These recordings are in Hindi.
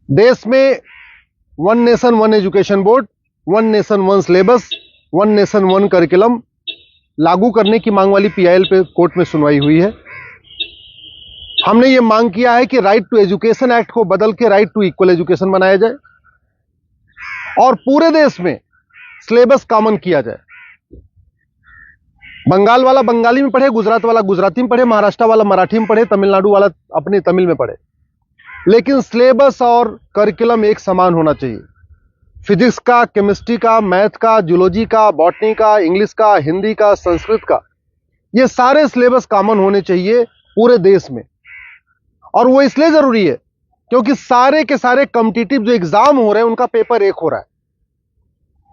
देश में one nation one education board, one nation one syllabus, one nation one curriculum लागू करने की मांग वाली पीआईएल पे कोर्ट में सुनवाई हुई है। हमने ये मांग किया है कि राइट टू एजुकेशन एक्ट को बदल के राइट टू इक्वल एजुकेशन बनाया जाए और पूरे देश में सिलेबस कॉमन किया जाए। बंगाल वाला बंगाली में पढ़े, गुजरात वाला गुजराती में पढ़े, महाराष्ट्र वाला मराठी में पढ़े, तमिलनाडु वाला अपनी तमिल में पढ़े, लेकिन सिलेबस और करिकुलम एक समान होना चाहिए। फिजिक्स का, केमिस्ट्री का, मैथ का, जूलॉजी का, बॉटनी का, इंग्लिश का, हिंदी का, संस्कृत का, ये सारे सिलेबस कॉमन होने चाहिए पूरे देश में। और वो इसलिए जरूरी है क्योंकि सारे के सारे कॉम्पिटिटिव जो एग्जाम हो रहे हैं उनका पेपर एक हो रहा है।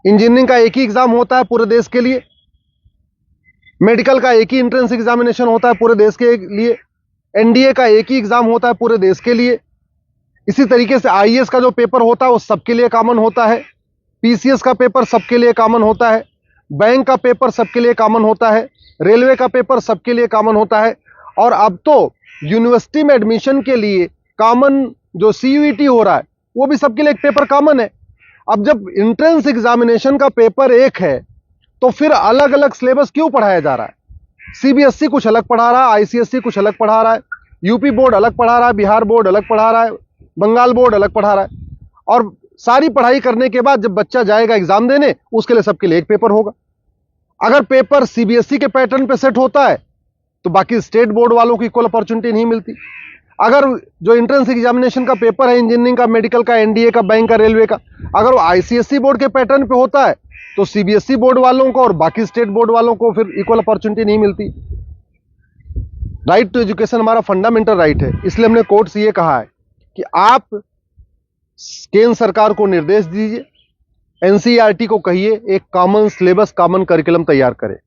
इंजीनियरिंग का एक ही एग्जाम होता है पूरे देश के लिए, मेडिकल का एक ही एंट्रेंस एग्जामिनेशन होता है पूरे देश के लिए, एनडीए का एक ही एग्जाम होता है पूरे देश के लिए। इसी तरीके से आईएएस का जो पेपर होता है वो सबके लिए कॉमन होता है, पीसीएस का पेपर सबके लिए कॉमन होता है, बैंक का पेपर सबके लिए कॉमन होता है, रेलवे का पेपर सबके लिए कॉमन होता है। और अब तो यूनिवर्सिटी में एडमिशन के लिए कॉमन जो सीयूईटी हो रहा है वो भी सबके लिए एक पेपर कॉमन है। अब जब एंट्रेंस एग्जामिनेशन का पेपर एक है तो फिर अलग अलग सिलेबस क्यों पढ़ाया जा रहा है? सीबीएसई कुछ अलग पढ़ा रहा है, आईसीएसई कुछ अलग पढ़ा रहा है, यूपी बोर्ड अलग पढ़ा रहा है, बिहार बोर्ड अलग पढ़ा रहा है, बंगाल बोर्ड अलग पढ़ा रहा है। और सारी पढ़ाई करने के बाद जब बच्चा जाएगा एग्जाम देने, उसके लिए सबके लिए एक पेपर होगा। अगर पेपर सीबीएसई के पैटर्न पे सेट होता है तो बाकी स्टेट बोर्ड वालों को इक्वल अपॉर्चुनिटी नहीं मिलती। अगर जो एंट्रेंस एग्जामिनेशन का पेपर है इंजीनियरिंग का, मेडिकल का, एनडीए का, बैंक का, रेलवे का, अगर वो आईसीएसई बोर्ड के पैटर्न पे होता है तो सीबीएसई बोर्ड वालों को और बाकी स्टेट बोर्ड वालों को फिर इक्वल अपॉर्चुनिटी नहीं मिलती। राइट टू एजुकेशन हमारा फंडामेंटल राइट है, इसलिए हमने कोर्ट से ये कहा है कि आप केंद्र सरकार को निर्देश दीजिए, एनसीईआरटी को कहिए एक कॉमन सिलेबस, कॉमन करिकुलम तैयार करे।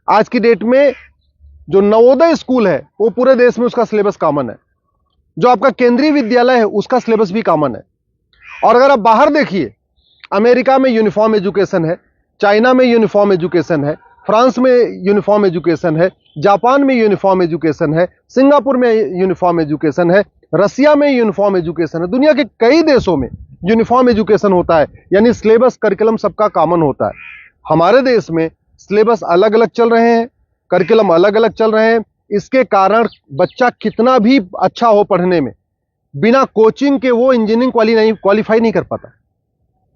आज की डेट में जो नवोदय स्कूल है वो पूरे देश में उसका सिलेबस कॉमन है, जो आपका केंद्रीय विद्यालय है उसका सिलेबस भी कॉमन है। और अगर आप बाहर देखिए, अमेरिका में यूनिफॉर्म एजुकेशन है, चाइना में यूनिफॉर्म एजुकेशन है, फ्रांस में यूनिफॉर्म एजुकेशन है, जापान में यूनिफॉर्म एजुकेशन है, सिंगापुर में यूनिफॉर्म एजुकेशन है, रसिया में यूनिफॉर्म एजुकेशन है, दुनिया के कई देशों में यूनिफॉर्म एजुकेशन होता है, यानी सिलेबस करिकुलम सबका कॉमन होता है। हमारे देश में सिलेबस अलग अलग चल रहे हैं, करिकुलम अलग अलग चल रहे हैं। इसके कारण बच्चा कितना भी अच्छा हो पढ़ने में, बिना कोचिंग के वो इंजीनियरिंग क्वालिफाई नहीं कर पाता,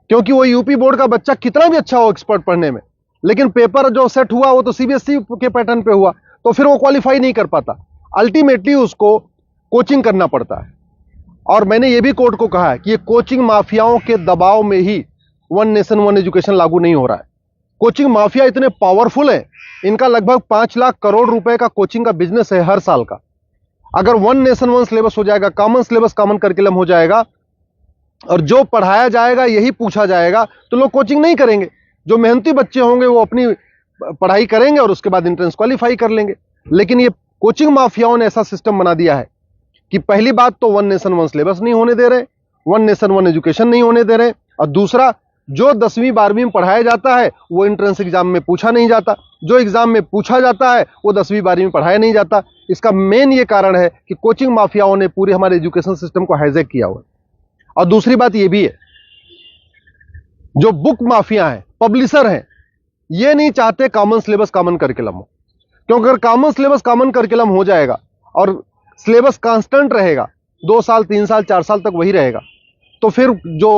क्योंकि वो यूपी बोर्ड का बच्चा कितना भी अच्छा हो एक्सपर्ट पढ़ने में, लेकिन पेपर जो सेट हुआ वो तो सीबीएसई के पैटर्न पे हुआ, तो फिर वो क्वालिफाई नहीं कर पाता। अल्टीमेटली उसको कोचिंग करना पड़ता है। और मैंने ये भी कोर्ट को कहा है कि ये कोचिंग माफियाओं के दबाव में ही वन नेशन वन एजुकेशन लागू नहीं हो रहा है। कोचिंग माफिया इतने पावरफुल है, इनका लगभग 5 लाख करोड़ रुपए का कोचिंग का बिजनेस है हर साल का। अगर वन नेशन वन सिलेबस हो जाएगा, कॉमन सिलेबस, कॉमन करिकुलम हो जाएगा और जो पढ़ाया जाएगा यही पूछा जाएगा, तो लोग कोचिंग नहीं करेंगे। जो मेहनती बच्चे होंगे वो अपनी पढ़ाई करेंगे और उसके बाद एंट्रेंस क्वालिफाई कर लेंगे। लेकिन ये कोचिंग माफियाओं ने ऐसा सिस्टम बना दिया है कि पहली बात तो वन नेशन वन सिलेबस नहीं होने दे रहे, वन नेशन वन एजुकेशन नहीं होने दे रहे, और दूसरा जो 10वीं 12वीं में पढ़ाया जाता है वो एंट्रेंस एग्जाम में पूछा नहीं जाता, जो एग्जाम में पूछा जाता है वो 10वीं 12वीं में पढ़ाया नहीं जाता। इसका मेन ये कारण है कि कोचिंग माफियाओं ने पूरे हमारे एजुकेशन सिस्टम को हाईजैक किया हुआ है। और दूसरी बात ये भी है, जो बुक माफिया हैं, पब्लिशर हैं, ये नहीं चाहते कॉमन सिलेबस कॉमन करिकुलम हो, क्योंकि अगर कॉमन सिलेबस कॉमन करिकुलम हो जाएगा और सिलेबस कांस्टेंट रहेगा, 2 साल 3 साल 4 साल तक वही रहेगा, तो फिर जो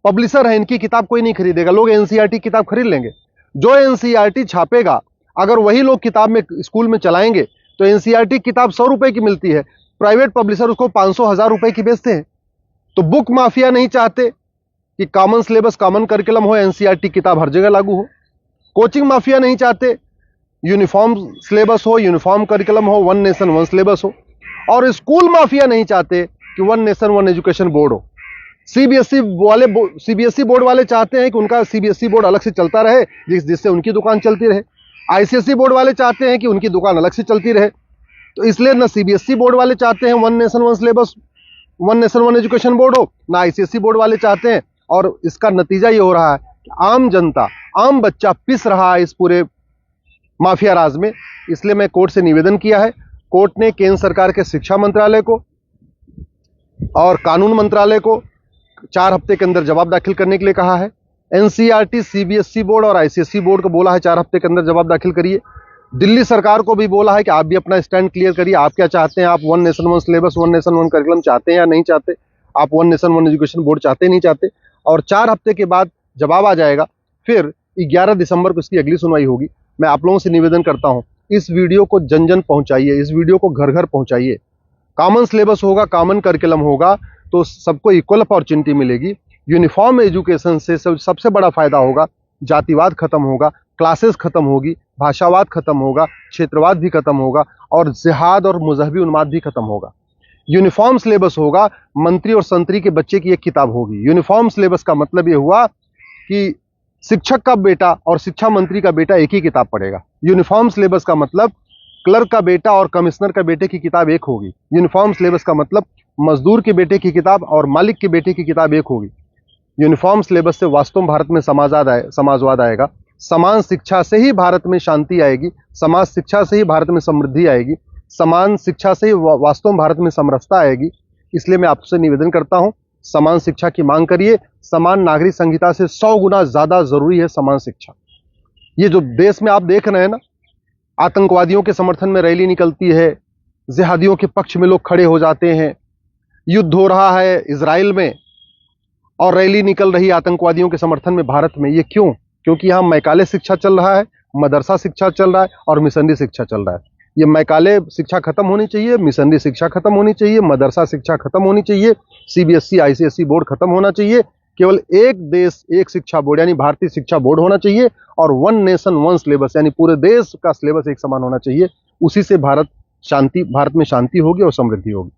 पब्लिशर है इनकी किताब कोई नहीं खरीदेगा, लोग एनसीईआरटी किताब खरीद लेंगे। जो एनसीईआरटी छापेगा अगर वही लोग किताब में स्कूल में चलाएंगे तो एनसीईआरटी किताब 100 रुपए की मिलती है, प्राइवेट पब्लिशर उसको 500-1000 रुपए की बेचते हैं। तो बुक माफिया नहीं चाहते कि कॉमन सिलेबस कॉमन करिकुलम हो, एनसीईआरटी किताब हर जगह लागू हो। कोचिंग माफिया नहीं चाहते यूनिफॉर्म सिलेबस हो, यूनिफॉर्म करिकुलम हो, वन नेशन वन सिलेबस हो। और स्कूल माफिया नहीं चाहते कि one nation one education board हो। सीबीएसई बोर्ड वाले चाहते हैं कि उनका सीबीएसई बोर्ड अलग से चलता रहे, जिससे उनकी दुकान चलती रहे। आईसीएसई बोर्ड वाले चाहते हैं कि उनकी दुकान अलग से चलती रहे। तो इसलिए ना सीबीएसई बोर्ड वाले चाहते हैं one nation one syllabus, one nation one education board हो, ना आईसीएसई बोर्ड वाले चाहते हैं। और इसका नतीजा ये हो रहा है कि आम जनता, आम बच्चा पिस रहा है इस पूरे माफिया राज में। इसलिए मैं कोर्ट से निवेदन किया है। कोर्ट ने केंद्र सरकार के शिक्षा मंत्रालय को और कानून मंत्रालय को 4 हफ्ते के अंदर जवाब दाखिल करने के लिए कहा है। एनसीईआरटी, सीबीएसई बोर्ड और आईसीएसई बोर्ड को बोला है 4 हफ्ते के अंदर जवाब दाखिल करिए। दिल्ली सरकार को भी बोला है कि आप भी अपना स्टैंड क्लियर करिए, आप क्या चाहते हैं, आप one nation one syllabus, one nation one curriculum चाहते हैं या नहीं चाहते, आप one nation one education board चाहते नहीं चाहते। और 4 हफ्ते के बाद जवाब आ जाएगा, फिर 11 दिसंबर को इसकी अगली सुनवाई होगी। मैं आप लोगों से निवेदन करता हूं, इस वीडियो को जन जन पहुंचाइए, इस वीडियो को घर घर पहुंचाइए। कॉमन सिलेबस होगा, कॉमन करिकुलम होगा तो सबको इक्वल अपॉर्चुनिटी मिलेगी। यूनिफॉर्म एजुकेशन से सबसे बड़ा फायदा होगा, जातिवाद खत्म होगा, क्लासेस खत्म होगी, भाषावाद खत्म होगा, क्षेत्रवाद भी खत्म होगा और जिहाद और मजहबी उन्माद भी खत्म होगा। यूनिफॉर्म सिलेबस होगा, मंत्री और संतरी के बच्चे की एक किताब होगी। यूनिफॉर्म सिलेबस का मतलब यह हुआ कि शिक्षक का बेटा और शिक्षा मंत्री का बेटा एक ही किताब पढ़ेगा। यूनिफॉर्म सिलेबस का मतलब क्लर्क का बेटा और कमिश्नर का बेटे की किताब एक होगी। यूनिफॉर्म सिलेबस का मतलब मजदूर के बेटे की किताब और मालिक के बेटे की किताब एक होगी। यूनिफॉर्म सिलेबस से वास्तव में भारत में समाजवाद आएगा। समान शिक्षा से ही भारत में शांति आएगी, समाज शिक्षा से ही भारत में समृद्धि आएगी, समान शिक्षा से ही वास्तव में भारत में समरसता आएगी। इसलिए मैं आपसे निवेदन करता हूं, समान शिक्षा की मांग करिए। समान नागरिक संहिता से 100 गुना ज्यादा जरूरी है समान शिक्षा। ये जो देश में आप देख रहे हैं ना, आतंकवादियों के समर्थन में रैली निकलती है, जिहादियों के पक्ष में लोग खड़े हो जाते हैं, युद्ध हो रहा है इजराइल में और रैली निकल रही है आतंकवादियों के समर्थन में भारत में। ये क्यों? क्योंकि यहाँ मैकाले शिक्षा चल रहा है, मदरसा शिक्षा चल रहा है और मिशनरी शिक्षा चल रहा है। ये मैकाले शिक्षा खत्म होनी चाहिए, मिशनरी शिक्षा खत्म होनी चाहिए, मदरसा शिक्षा खत्म होनी चाहिए, सीबीएसई आईसीएसई बोर्ड खत्म होना चाहिए। केवल एक देश एक शिक्षा बोर्ड यानी भारतीय शिक्षा बोर्ड होना चाहिए और वन नेशन वन सिलेबस यानी पूरे देश का सिलेबस एक समान होना चाहिए। उसी से भारत में शांति होगी और समृद्धि होगी।